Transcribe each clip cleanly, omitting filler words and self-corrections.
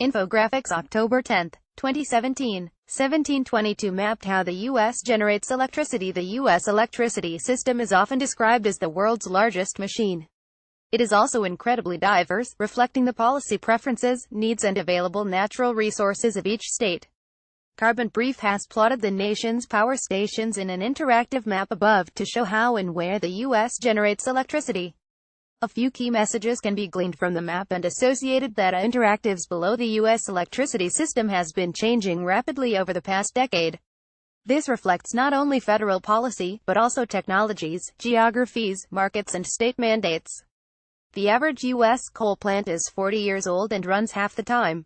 INFOGRAPHICS October 10, 2017, 1722 mapped how the U.S. generates electricity. The U.S. electricity system is often described as the world's largest machine. It is also incredibly diverse, reflecting the policy preferences, needs and available natural resources of each state. Carbon Brief has plotted the nation's power stations in an interactive map above to show how and where the U.S. generates electricity. A few key messages can be gleaned from the map and associated data interactives below. The U.S. electricity system has been changing rapidly over the past decade. This reflects not only federal policy, but also technologies, geographies, markets and state mandates. The average U.S. coal plant is 40 years old and runs half the time.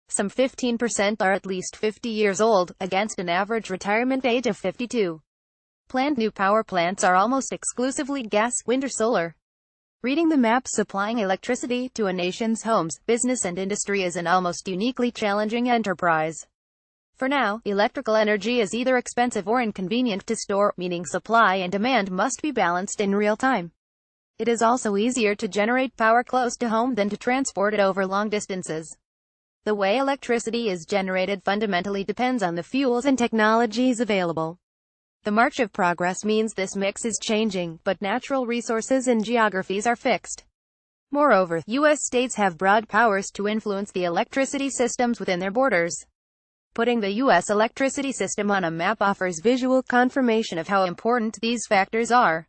Some 15% are at least 50 years old, against an average retirement age of 52. Planned new power plants are almost exclusively gas, wind or solar. Reading the map supplying electricity to a nation's homes, business and industry is an almost uniquely challenging enterprise. For now, electrical energy is either expensive or inconvenient to store, meaning supply and demand must be balanced in real time. It is also easier to generate power close to home than to transport it over long distances. The way electricity is generated fundamentally depends on the fuels and technologies available. The march of progress means this mix is changing, but natural resources and geographies are fixed. Moreover, U.S. states have broad powers to influence the electricity systems within their borders. Putting the U.S. electricity system on a map offers visual confirmation of how important these factors are.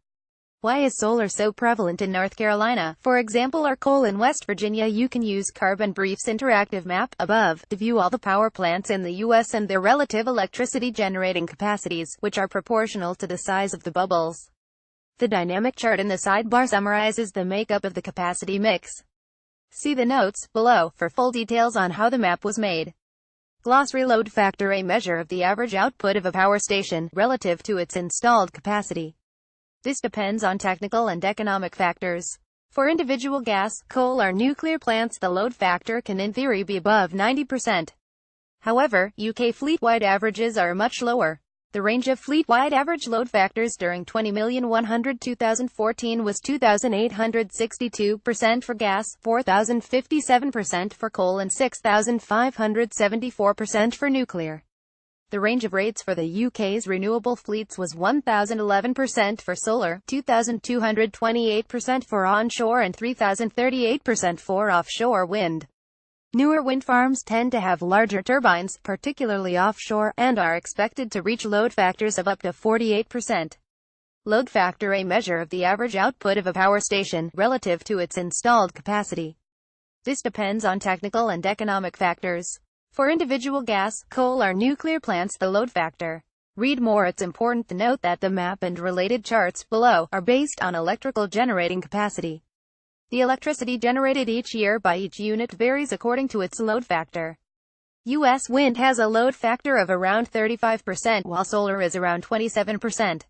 Why is solar so prevalent in North Carolina, for example, or coal in West Virginia? You can use Carbon Brief's interactive map, above, to view all the power plants in the U.S. and their relative electricity generating capacities, which are proportional to the size of the bubbles. The dynamic chart in the sidebar summarizes the makeup of the capacity mix. See the notes, below, for full details on how the map was made. Glossary: load factor, a measure of the average output of a power station, relative to its installed capacity. This depends on technical and economic factors. For individual gas, coal or nuclear plants, the load factor can in theory be above 90%. However, UK fleet-wide averages are much lower. The range of fleet-wide average load factors during 20,100-2014 was 2,862% for gas, 4,057% for coal and 6,574% for nuclear. The range of rates for the UK's renewable fleets was 1,011% for solar, 2,228% for onshore and 3,038% for offshore wind. Newer wind farms tend to have larger turbines, particularly offshore, and are expected to reach load factors of up to 48%. Load factor, a measure of the average output of a power station, relative to its installed capacity. This depends on technical and economic factors. For individual gas, coal or nuclear plants, the load factor. Read more. It's important to note that the map and related charts below are based on electrical generating capacity. The electricity generated each year by each unit varies according to its load factor. U.S. wind has a load factor of around 35%, while solar is around 27%.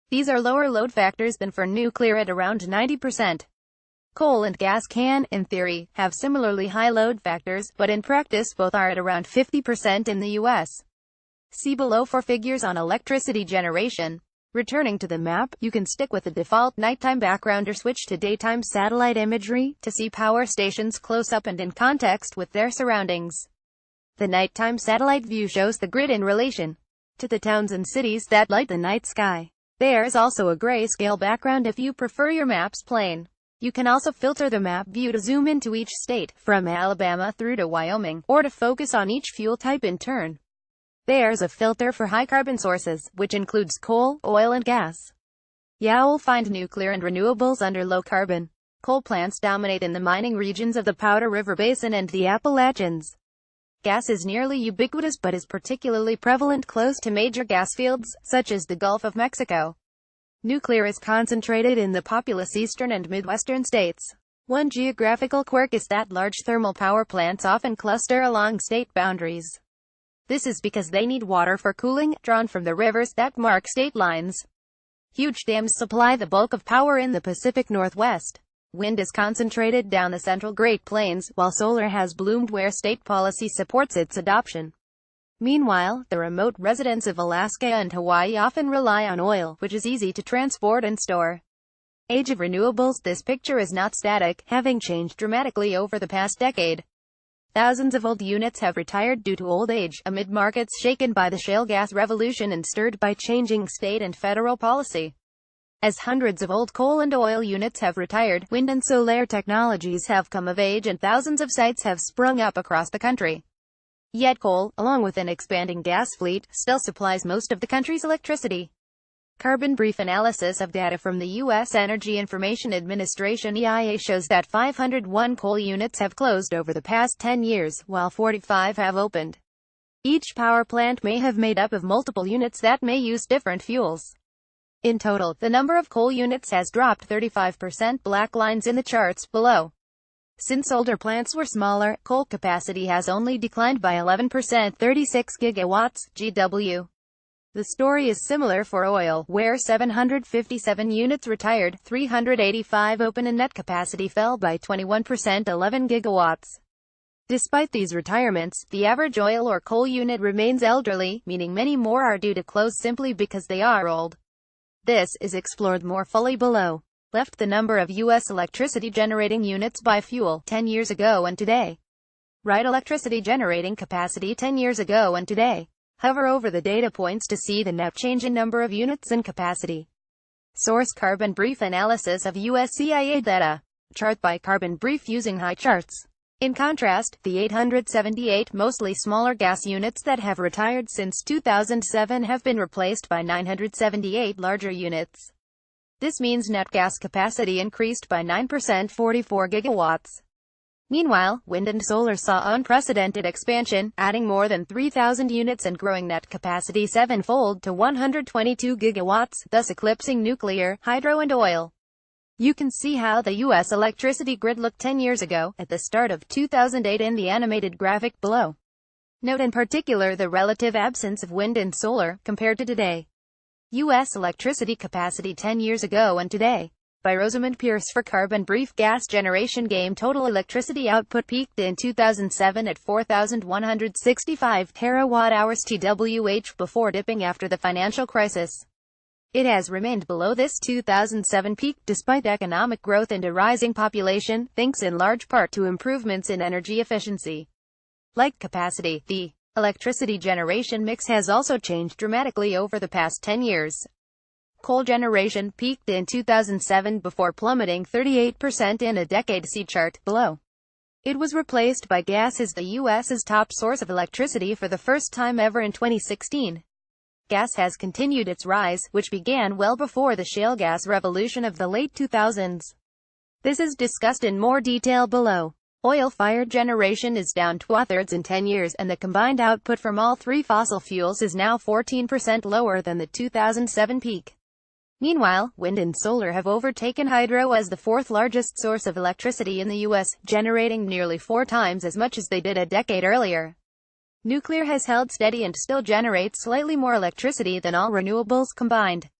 These are lower load factors than for nuclear at around 90%. Coal and gas can, in theory, have similarly high load factors, but in practice both are at around 50% in the U.S. See below for figures on electricity generation. Returning to the map, you can stick with the default nighttime background or switch to daytime satellite imagery to see power stations close up and in context with their surroundings. The nighttime satellite view shows the grid in relation to the towns and cities that light the night sky. There's also a grayscale background if you prefer your maps plain. You can also filter the map view to zoom into each state, from Alabama through to Wyoming, or to focus on each fuel type in turn. There's a filter for high carbon sources, which includes coal, oil and gas. You'll find nuclear and renewables under low carbon. Coal plants dominate in the mining regions of the Powder River Basin and the Appalachians. Gas is nearly ubiquitous but is particularly prevalent close to major gas fields, such as the Gulf of Mexico. Nuclear is concentrated in the populous eastern and midwestern states. One geographical quirk is that large thermal power plants often cluster along state boundaries. This is because they need water for cooling, drawn from the rivers that mark state lines. Huge dams supply the bulk of power in the Pacific Northwest. Wind is concentrated down the central Great Plains, while solar has bloomed where state policy supports its adoption. Meanwhile, the remote residents of Alaska and Hawaii often rely on oil, which is easy to transport and store. Age of renewables. This picture is not static, having changed dramatically over the past decade. Thousands of old units have retired due to old age, amid markets shaken by the shale gas revolution and stirred by changing state and federal policy. As hundreds of old coal and oil units have retired, wind and solar technologies have come of age and thousands of sites have sprung up across the country. Yet coal, along with an expanding gas fleet, still supplies most of the country's electricity. Carbon brief analysis of data from the U.S. Energy Information Administration (EIA) shows that 501 coal units have closed over the past 10 years, while 45 have opened. Each power plant may have made up of multiple units that may use different fuels. In total, the number of coal units has dropped 35%, black lines in the charts below. Since older plants were smaller, coal capacity has only declined by 11%, 36 gigawatts, GW. The story is similar for oil, where 757 units retired, 385 open and net capacity fell by 21%, 11 gigawatts. Despite these retirements, the average oil or coal unit remains elderly, meaning many more are due to close simply because they are old. This is explored more fully below. Left the number of U.S. electricity generating units by fuel, 10 years ago and today. Right, electricity generating capacity 10 years ago and today. Hover over the data points to see the net change in number of units and capacity. Source: Carbon brief analysis of U.S. EIA data. Chart by Carbon brief using high charts. In contrast, the 878 mostly smaller gas units that have retired since 2007 have been replaced by 978 larger units. This means net gas capacity increased by 9%, 44 gigawatts. Meanwhile, wind and solar saw unprecedented expansion, adding more than 3,000 units and growing net capacity sevenfold to 122 gigawatts, thus eclipsing nuclear, hydro and oil. You can see how the U.S. electricity grid looked 10 years ago, at the start of 2008 in the animated graphic below. Note in particular the relative absence of wind and solar, compared to today. U.S. electricity capacity 10 years ago and today. By Rosamund Pierce for Carbon brief. Gas generation game. Total electricity output peaked in 2007 at 4,165 terawatt-hours TWh before dipping after the financial crisis. It has remained below this 2007 peak despite economic growth and a rising population, thanks in large part to improvements in energy efficiency. Like capacity, the electricity generation mix has also changed dramatically over the past 10 years. Coal generation peaked in 2007 before plummeting 38% in a decade. See chart below. It was replaced by gas as the U.S.'s top source of electricity for the first time ever in 2016. Gas has continued its rise, which began well before the shale gas revolution of the late 2000s. This is discussed in more detail below. Oil-fired generation is down 2/3 in 10 years, and the combined output from all three fossil fuels is now 14% lower than the 2007 peak. Meanwhile, wind and solar have overtaken hydro as the fourth largest source of electricity in the U.S., generating nearly 4 times as much as they did a decade earlier. Nuclear has held steady and still generates slightly more electricity than all renewables combined.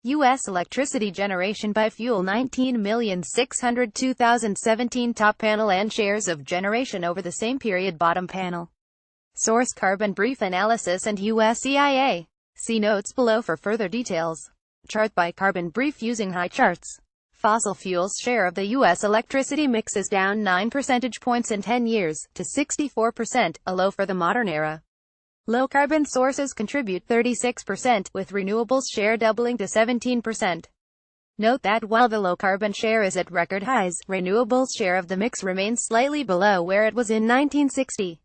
U.S. electricity generation by fuel: 19,602,017 top panel and shares of generation over the same period bottom panel. Source: Carbon brief analysis and U.S. EIA. See notes below for further details. Chart by Carbon brief using high charts. Fossil fuels share of the U.S. electricity mix is down 9 percentage points in 10 years, to 64%, a low for the modern era. Low-carbon sources contribute 36%, with renewables share doubling to 17%. Note that while the low-carbon share is at record highs, renewables share of the mix remains slightly below where it was in 1960.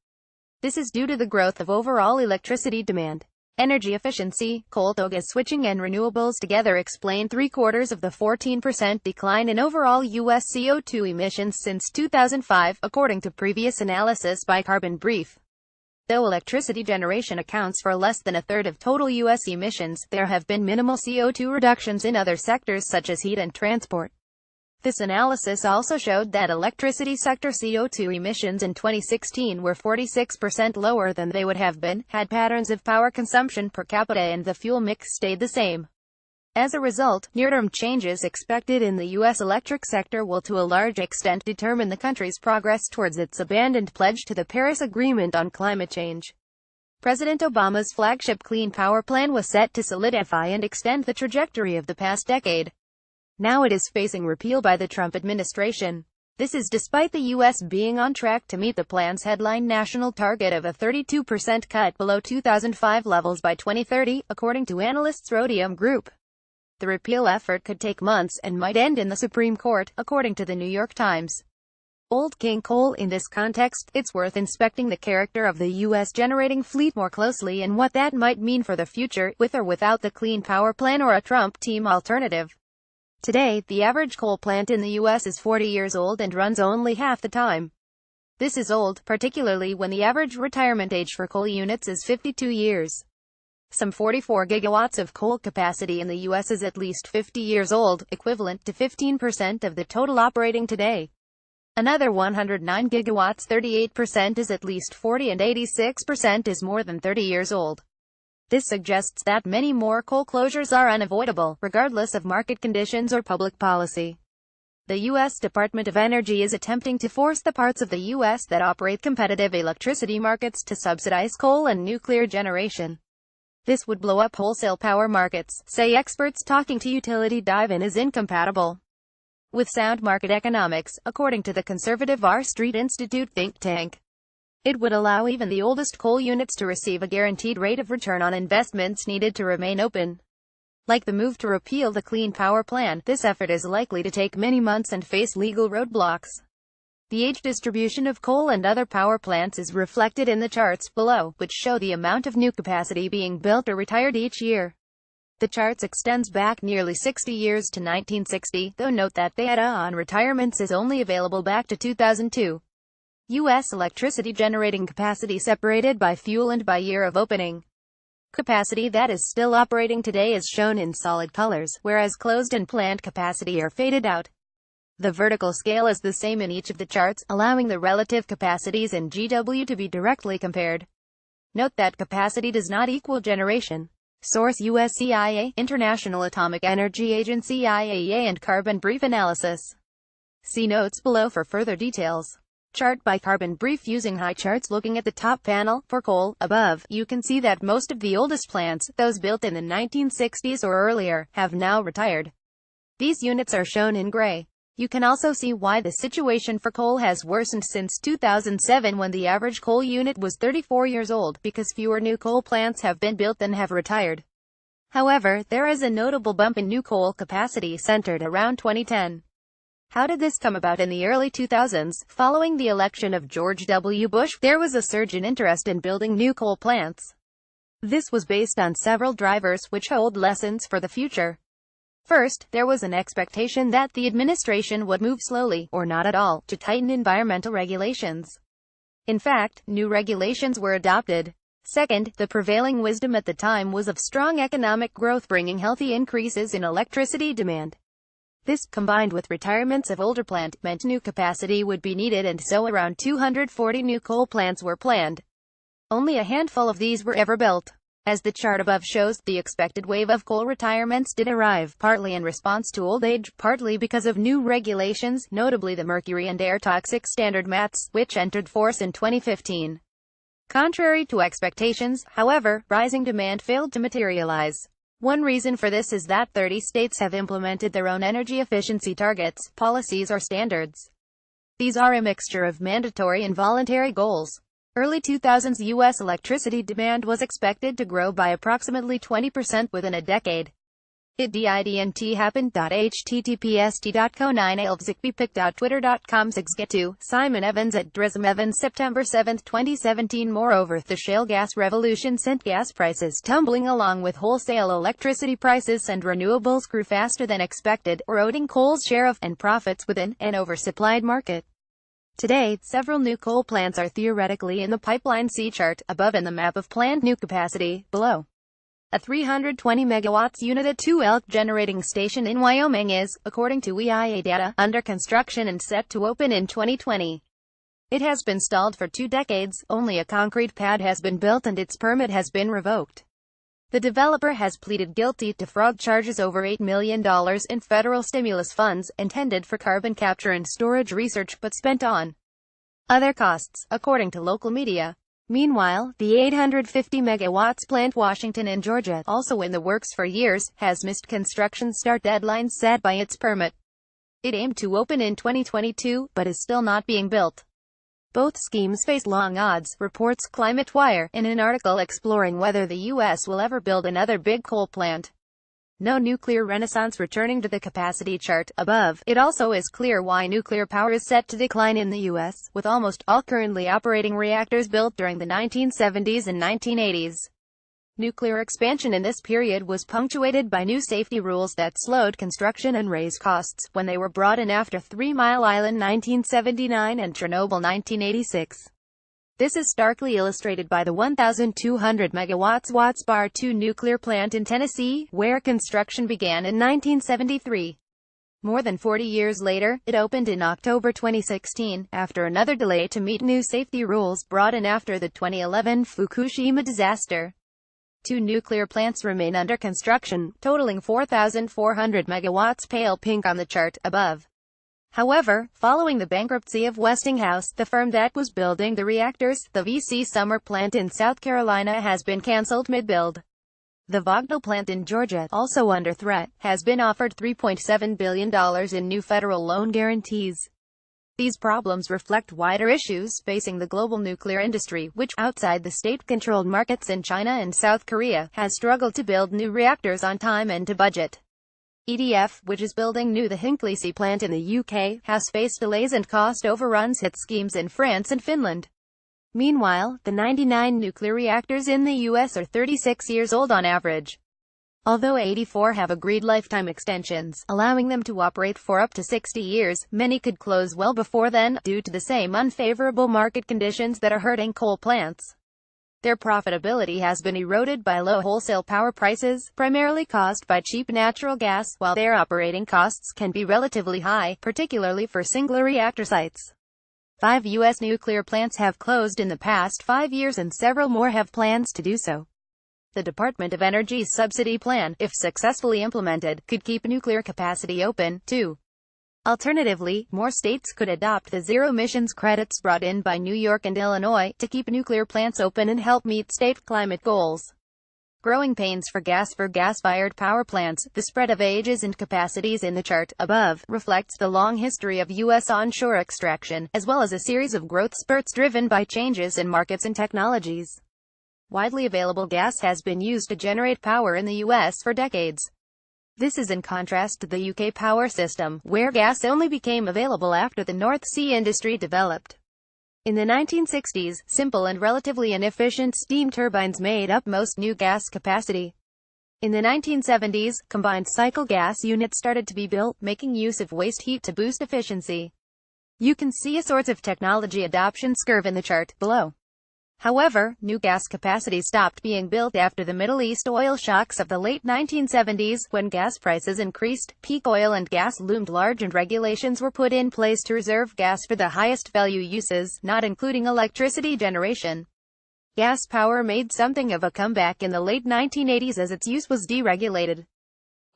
This is due to the growth of overall electricity demand. Energy efficiency, coal to gas switching and renewables together explain 3/4 of the 14% decline in overall U.S. CO2 emissions since 2005, according to previous analysis by Carbon brief. Though electricity generation accounts for less than 1/3 of total U.S. emissions, there have been minimal CO2 reductions in other sectors such as heat and transport. This analysis also showed that electricity sector CO2 emissions in 2016 were 46% lower than they would have been, had patterns of power consumption per capita and the fuel mix stayed the same. As a result, near-term changes expected in the U.S. electric sector will to a large extent determine the country's progress towards its abandoned pledge to the Paris Agreement on climate change. President Obama's flagship Clean Power Plan was set to solidify and extend the trajectory of the past decade. Now it is facing repeal by the Trump administration. This is despite the U.S. being on track to meet the plan's headline national target of a 32% cut below 2005 levels by 2030, according to analysts Rhodium Group. The repeal effort could take months and might end in the Supreme Court, according to the New York Times. Old King Coal. In this context, it's worth inspecting the character of the U.S. generating fleet more closely and what that might mean for the future, with or without the Clean Power Plan or a Trump team alternative. Today, the average coal plant in the U.S. is 40 years old and runs only half the time. This is old, particularly when the average retirement age for coal units is 52 years. Some 44 gigawatts of coal capacity in the U.S. is at least 50 years old, equivalent to 15% of the total operating today. Another 109 gigawatts, 38%, is at least 40, and 86% is more than 30 years old. This suggests that many more coal closures are unavoidable, regardless of market conditions or public policy. The U.S. Department of Energy is attempting to force the parts of the U.S. that operate competitive electricity markets to subsidize coal and nuclear generation. This would blow up wholesale power markets, say experts talking to Utility Dive, and is incompatible with sound market economics, according to the conservative R Street Institute think tank. It would allow even the oldest coal units to receive a guaranteed rate of return on investments needed to remain open. Like the move to repeal the Clean Power Plan, this effort is likely to take many months and face legal roadblocks. The age distribution of coal and other power plants is reflected in the charts below, which show the amount of new capacity being built or retired each year. The charts extends back nearly 60 years to 1960, though note that data on retirements is only available back to 2002. U.S. electricity generating capacity separated by fuel and by year of opening. Capacity that is still operating today is shown in solid colors, whereas closed and planned capacity are faded out. The vertical scale is the same in each of the charts, allowing the relative capacities in GW to be directly compared. Note that capacity does not equal generation. Source: US CIA, International Atomic Energy Agency IAEA, and Carbon Brief Analysis. See notes below for further details. Chart by Carbon Brief. Using high charts, looking at the top panel, for coal, above, you can see that most of the oldest plants, those built in the 1960s or earlier, have now retired. These units are shown in gray. You can also see why the situation for coal has worsened since 2007, when the average coal unit was 34 years old, because fewer new coal plants have been built than have retired. However, there is a notable bump in new coal capacity centered around 2010. How did this come about? In the early 2000s, following the election of George W. Bush, there was a surge in interest in building new coal plants. This was based on several drivers, which hold lessons for the future. First, there was an expectation that the administration would move slowly, or not at all, to tighten environmental regulations. In fact, new regulations were adopted. Second, the prevailing wisdom at the time was of strong economic growth bringing healthy increases in electricity demand. This, combined with retirements of older plant, meant new capacity would be needed, and so around 240 new coal plants were planned. Only a handful of these were ever built. As the chart above shows, the expected wave of coal retirements did arrive, partly in response to old age, partly because of new regulations, notably the Mercury and Air Toxic Standard MATS, which entered force in 2015. Contrary to expectations, however, rising demand failed to materialize. One reason for this is that 30 states have implemented their own energy efficiency targets, policies, or standards. These are a mixture of mandatory and voluntary goals. Early 2000s U.S. electricity demand was expected to grow by approximately 20% within a decade. It didn't happen. https://t.co9alvzikbpic.twitter.com 6get2 Simon Evans at Drism Evans September 7, 2017. Moreover, the shale gas revolution sent gas prices tumbling along with wholesale electricity prices, and renewables grew faster than expected, eroding coal's share of and profits within an oversupplied market. Today, several new coal plants are theoretically in the pipeline. See chart above and the map of planned new capacity below. A 320 megawatts unit at 2 Elk generating station in Wyoming is, according to EIA data, under construction and set to open in 2020. It has been stalled for 2 decades, only a concrete pad has been built and its permit has been revoked. The developer has pleaded guilty to fraud charges over $8 million in federal stimulus funds, intended for carbon capture and storage research, but spent on other costs, according to local media. Meanwhile, the 850 megawatts plant Washington and Georgia, also in the works for years, has missed construction start deadlines set by its permit. It aimed to open in 2022, but is still not being built. Both schemes face long odds, reports ClimateWire, in an article exploring whether the U.S. will ever build another big coal plant. No nuclear renaissance returning to the capacity chart above. It also is clear why nuclear power is set to decline in the U.S., with almost all currently operating reactors built during the 1970s and 1980s. Nuclear expansion in this period was punctuated by new safety rules that slowed construction and raised costs, when they were brought in after 3 Mile Island 1979 and Chernobyl 1986. This is starkly illustrated by the 1,200 megawatts Watts Bar 2 nuclear plant in Tennessee, where construction began in 1973. More than 40 years later, it opened in October 2016, after another delay to meet new safety rules brought in after the 2011 Fukushima disaster. 2 nuclear plants remain under construction, totaling 4,400 megawatts, pale pink on the chart above. However, following the bankruptcy of Westinghouse, the firm that was building the reactors, the VC Summer plant in South Carolina has been cancelled mid-build. The Vogtle plant in Georgia, also under threat, has been offered $3.7 billion in new federal loan guarantees. These problems reflect wider issues facing the global nuclear industry, which, outside the state-controlled markets in China and South Korea, has struggled to build new reactors on time and to budget. EDF, which is building the Hinkley C plant in the UK, has faced delays and cost overruns hit schemes in France and Finland. Meanwhile, the 99 nuclear reactors in the US are 36 years old on average. Although 84 have agreed lifetime extensions, allowing them to operate for up to 60 years, many could close well before then, due to the same unfavorable market conditions that are hurting coal plants. Their profitability has been eroded by low wholesale power prices, primarily caused by cheap natural gas, while their operating costs can be relatively high, particularly for single reactor sites. 5 U.S. nuclear plants have closed in the past 5 years and several more have plans to do so. The Department of Energy's subsidy plan, if successfully implemented, could keep nuclear capacity open, too. Alternatively, more states could adopt the zero-emissions credits brought in by New York and Illinois, to keep nuclear plants open and help meet state climate goals. Growing pains for gas-fired power plants. The spread of ages and capacities in the chart above reflects the long history of U.S. onshore extraction, as well as a series of growth spurts driven by changes in markets and technologies. Widely available gas has been used to generate power in the U.S. for decades. This is in contrast to the UK power system, where gas only became available after the North Sea industry developed. In the 1960s, simple and relatively inefficient steam turbines made up most new gas capacity. In the 1970s, combined cycle gas units started to be built, making use of waste heat to boost efficiency. You can see a sorts of technology adoption curve in the chart below. However, new gas capacity stopped being built after the Middle East oil shocks of the late 1970s, when gas prices increased, peak oil and gas loomed large and regulations were put in place to reserve gas for the highest value uses, not including electricity generation. Gas power made something of a comeback in the late 1980s as its use was deregulated,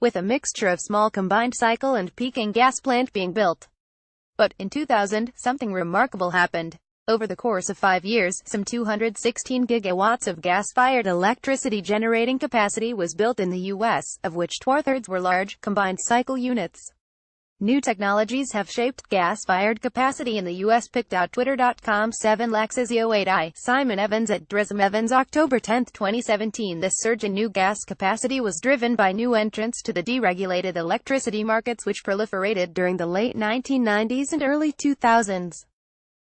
with a mixture of small combined cycle and peaking gas plant being built. But, in 2000, something remarkable happened. Over the course of 5 years, some 216 gigawatts of gas-fired electricity generating capacity was built in the U.S., of which 2/3 were large, combined cycle units. New technologies have shaped gas-fired capacity in the U.S. Pic.Twitter.com 7 Laxizio8I, Simon Evans at Drism Evans October 10, 2017. This surge in new gas capacity was driven by new entrants to the deregulated electricity markets which proliferated during the late 1990s and early 2000s.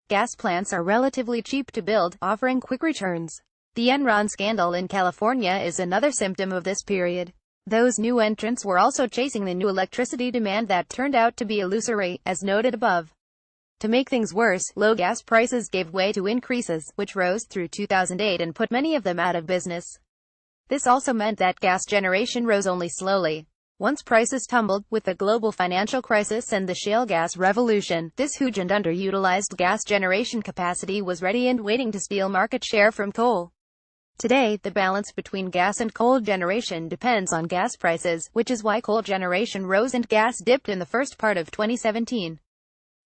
Gas plants are relatively cheap to build, offering quick returns. The Enron scandal in California is another symptom of this period. Those new entrants were also chasing the new electricity demand that turned out to be illusory, as noted above. To make things worse, low gas prices gave way to increases, which rose through 2008 and put many of them out of business. This also meant that gas generation rose only slowly. Once prices tumbled, with the global financial crisis and the shale gas revolution, this huge and underutilized gas generation capacity was ready and waiting to steal market share from coal. Today, the balance between gas and coal generation depends on gas prices, which is why coal generation rose and gas dipped in the first part of 2017.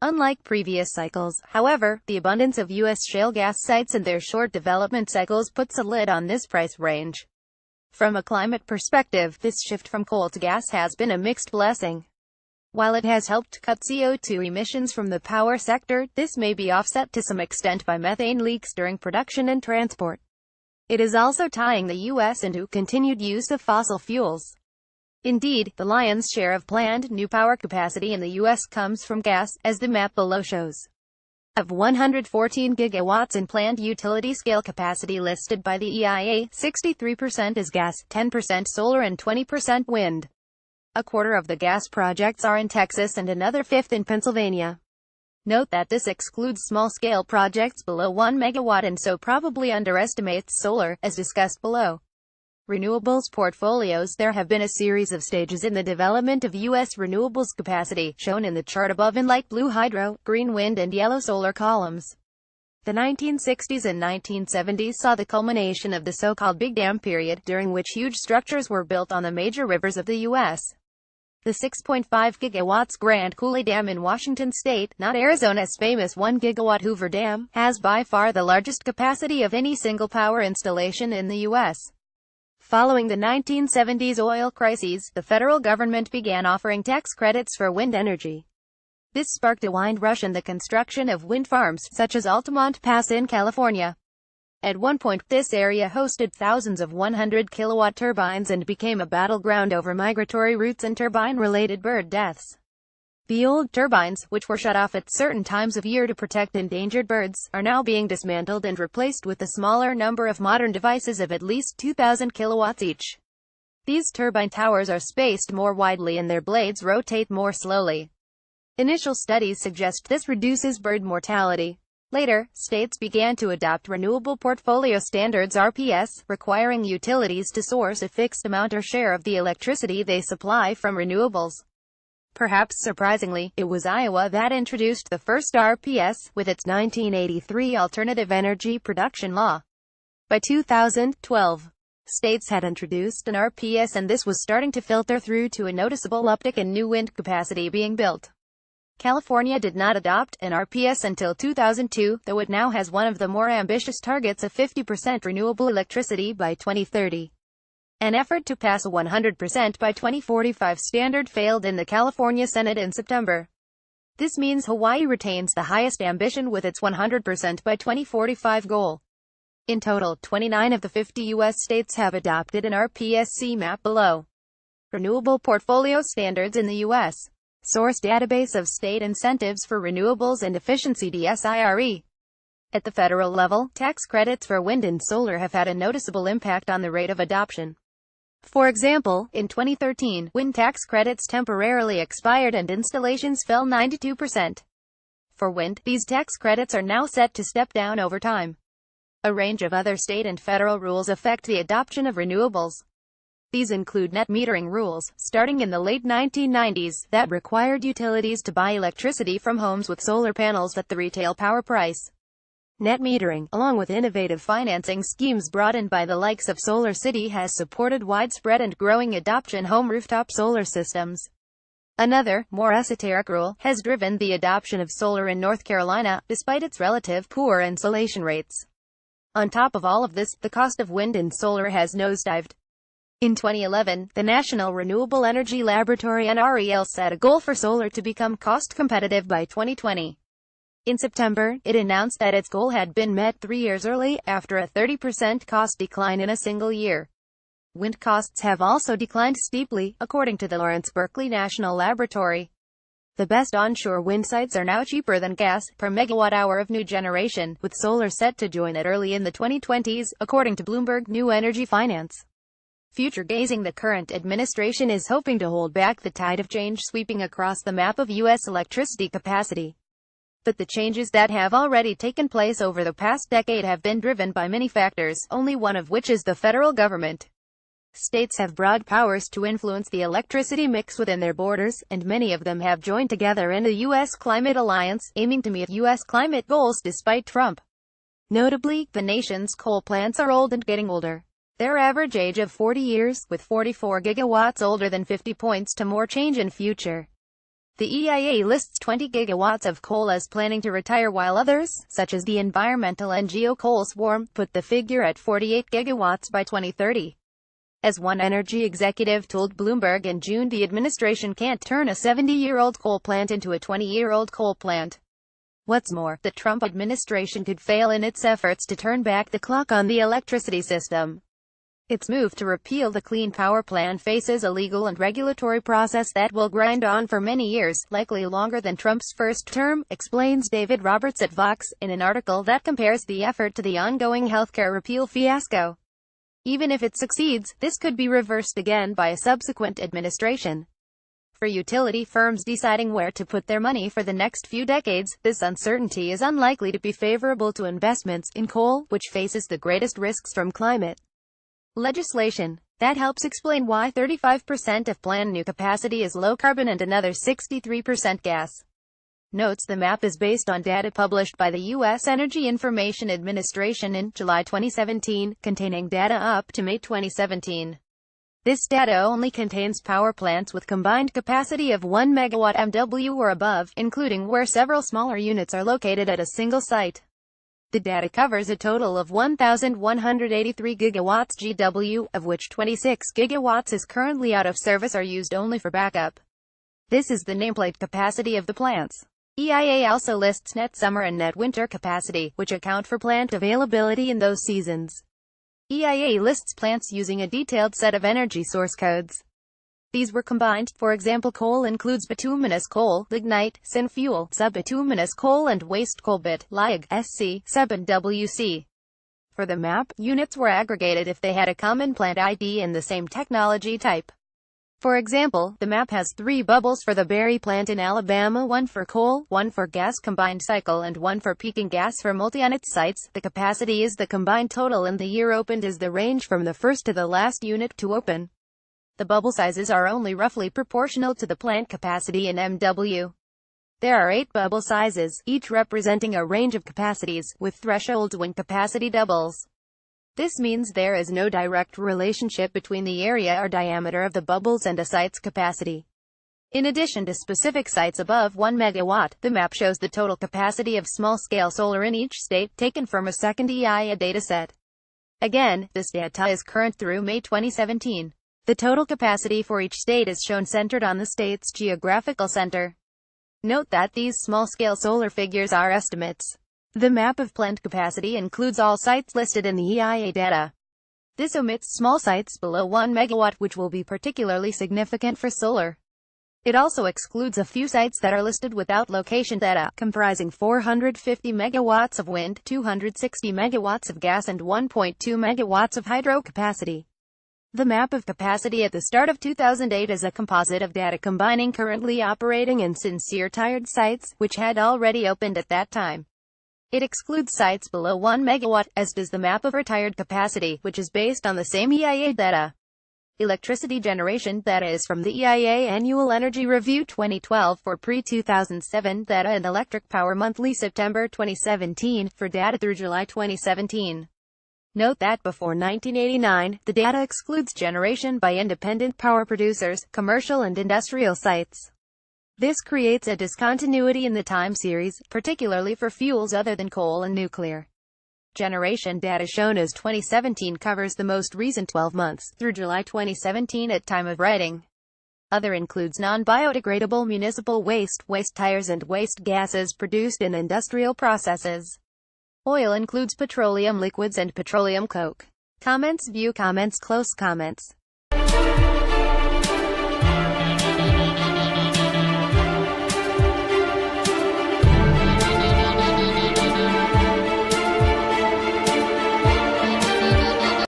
Unlike previous cycles, however, the abundance of U.S. shale gas sites and their short development cycles puts a lid on this price range. From a climate perspective, this shift from coal to gas has been a mixed blessing. While it has helped cut CO2 emissions from the power sector, this may be offset to some extent by methane leaks during production and transport. It is also tying the U.S. into continued use of fossil fuels. Indeed, the lion's share of planned new power capacity in the U.S. comes from gas, as the map below shows. Of 114 gigawatts in planned utility-scale capacity listed by the EIA, 63% is gas, 10% solar and 20% wind. A quarter of the gas projects are in Texas and another fifth in Pennsylvania. Note that this excludes small-scale projects below 1 megawatt and so probably underestimates solar, as discussed below. Renewables portfolios. There have been a series of stages in the development of U.S. renewables capacity, shown in the chart above in light blue hydro, green wind and yellow solar columns. The 1960s and 1970s saw the culmination of the so-called Big Dam period, during which huge structures were built on the major rivers of the U.S. The 6.5 gigawatts Grand Coulee Dam in Washington state, not Arizona's famous 1 gigawatt Hoover Dam, has by far the largest capacity of any single power installation in the U.S. Following the 1970s oil crises, the federal government began offering tax credits for wind energy. This sparked a wind rush in the construction of wind farms, such as Altamont Pass in California. At one point, this area hosted thousands of 100-kilowatt turbines and became a battleground over migratory routes and turbine-related bird deaths. The old turbines, which were shut off at certain times of year to protect endangered birds, are now being dismantled and replaced with a smaller number of modern devices of at least 2,000 kilowatts each. These turbine towers are spaced more widely and their blades rotate more slowly. Initial studies suggest this reduces bird mortality. Later, states began to adopt Renewable Portfolio Standards (RPS), requiring utilities to source a fixed amount or share of the electricity they supply from renewables. Perhaps surprisingly, it was Iowa that introduced the first RPS, with its 1983 Alternative Energy Production Law. By 2012, states had introduced an RPS and this was starting to filter through to a noticeable uptick in new wind capacity being built. California did not adopt an RPS until 2002, though it now has one of the more ambitious targets of 50% renewable electricity by 2030. An effort to pass a 100% by 2045 standard failed in the California Senate in September. This means Hawaii retains the highest ambition with its 100% by 2045 goal. In total, 29 of the 50 U.S. states have adopted an RPS. See map below. Renewable Portfolio Standards in the U.S. Source database of state incentives for renewables and efficiency DSIRE. At the federal level, tax credits for wind and solar have had a noticeable impact on the rate of adoption. For example, in 2013, wind tax credits temporarily expired and installations fell 92%. For wind, these tax credits are now set to step down over time. A range of other state and federal rules affect the adoption of renewables. These include net metering rules, starting in the late 1990s, that required utilities to buy electricity from homes with solar panels at the retail power price. Net metering, along with innovative financing schemes brought in by the likes of Solar City, has supported widespread and growing adoption of home rooftop solar systems. Another, more esoteric rule, has driven the adoption of solar in North Carolina, despite its relative poor insolation rates. On top of all of this, the cost of wind and solar has nosedived. In 2011, the National Renewable Energy Laboratory (NREL) set a goal for solar to become cost competitive by 2020. In September, it announced that its goal had been met 3 years early, after a 30% cost decline in a single year. Wind costs have also declined steeply, according to the Lawrence Berkeley National Laboratory. The best onshore wind sites are now cheaper than gas, per megawatt-hour of new generation, with solar set to join it early in the 2020s, according to Bloomberg New Energy Finance. Future-gazing, the current administration is hoping to hold back the tide of change sweeping across the map of U.S. electricity capacity. But the changes that have already taken place over the past decade have been driven by many factors, only one of which is the federal government. States have broad powers to influence the electricity mix within their borders, and many of them have joined together in a U.S. climate alliance, aiming to meet U.S. climate goals despite Trump. Notably, the nation's coal plants are old and getting older. Their average age of 40 years, with 44 gigawatts older than 50 points to more change in future. The EIA lists 20 gigawatts of coal as planning to retire, while others, such as the environmental NGO Coal Swarm, put the figure at 48 gigawatts by 2030. As one energy executive told Bloomberg in June, the administration can't turn a 70-year-old coal plant into a 20-year-old coal plant. What's more, the Trump administration could fail in its efforts to turn back the clock on the electricity system. Its move to repeal the Clean Power Plan faces a legal and regulatory process that will grind on for many years, likely longer than Trump's first term, explains David Roberts at Vox, in an article that compares the effort to the ongoing healthcare repeal fiasco. Even if it succeeds, this could be reversed again by a subsequent administration. For utility firms deciding where to put their money for the next few decades, this uncertainty is unlikely to be favorable to investments in coal, which faces the greatest risks from climate legislation. That helps explain why 35% of planned new capacity is low carbon and another 63% gas. Notes the map is based on data published by the U.S. Energy Information Administration in July 2017, containing data up to May 2017. This data only contains power plants with combined capacity of 1 megawatt MW or above, including where several smaller units are located at a single site. The data covers a total of 1,183 gigawatts GW, of which 26 gigawatts is currently out of service or used only for backup. This is the nameplate capacity of the plants. EIA also lists net summer and net winter capacity, which account for plant availability in those seasons. EIA lists plants using a detailed set of energy source codes. These were combined. For example, coal includes bituminous coal, lignite, synfuel, subbituminous coal and waste coal bit, LIG, SC, sub and WC. For the map, units were aggregated if they had a common plant ID and the same technology type. For example, the map has 3 bubbles for the Berry plant in Alabama, 1 for coal, 1 for gas combined cycle and 1 for peaking gas for multi on its sites. The capacity is the combined total and the year opened is the range from the first to the last unit to open. The bubble sizes are only roughly proportional to the plant capacity in MW. There are 8 bubble sizes, each representing a range of capacities, with thresholds when capacity doubles. This means there is no direct relationship between the area or diameter of the bubbles and a site's capacity. In addition to specific sites above 1 megawatt, the map shows the total capacity of small-scale solar in each state, taken from a second EIA dataset. Again, this data is current through May 2017. The total capacity for each state is shown centered on the state's geographical center. Note that these small-scale solar figures are estimates. The map of plant capacity includes all sites listed in the EIA data. This omits small sites below 1 megawatt, which will be particularly significant for solar. It also excludes a few sites that are listed without location data, comprising 450 megawatts of wind, 260 megawatts of gas and 1.2 megawatts of hydro capacity. The map of capacity at the start of 2008 is a composite of data combining currently operating and sincere-tired sites, which had already opened at that time. It excludes sites below 1 megawatt, as does the map of retired capacity, which is based on the same EIA data. Electricity generation data is from the EIA Annual Energy Review 2012 for pre-2007 data and Electric Power Monthly September 2017 for data through July 2017. Note that before 1989, the data excludes generation by independent power producers, commercial and industrial sites. This creates a discontinuity in the time series, particularly for fuels other than coal and nuclear. Generation data shown as 2017 covers the most recent 12 months, through July 2017 at time of writing. Other includes non-biodegradable municipal waste, waste tires and waste gases produced in industrial processes. Oil includes petroleum liquids and petroleum coke. Comments. View comments. Close comments.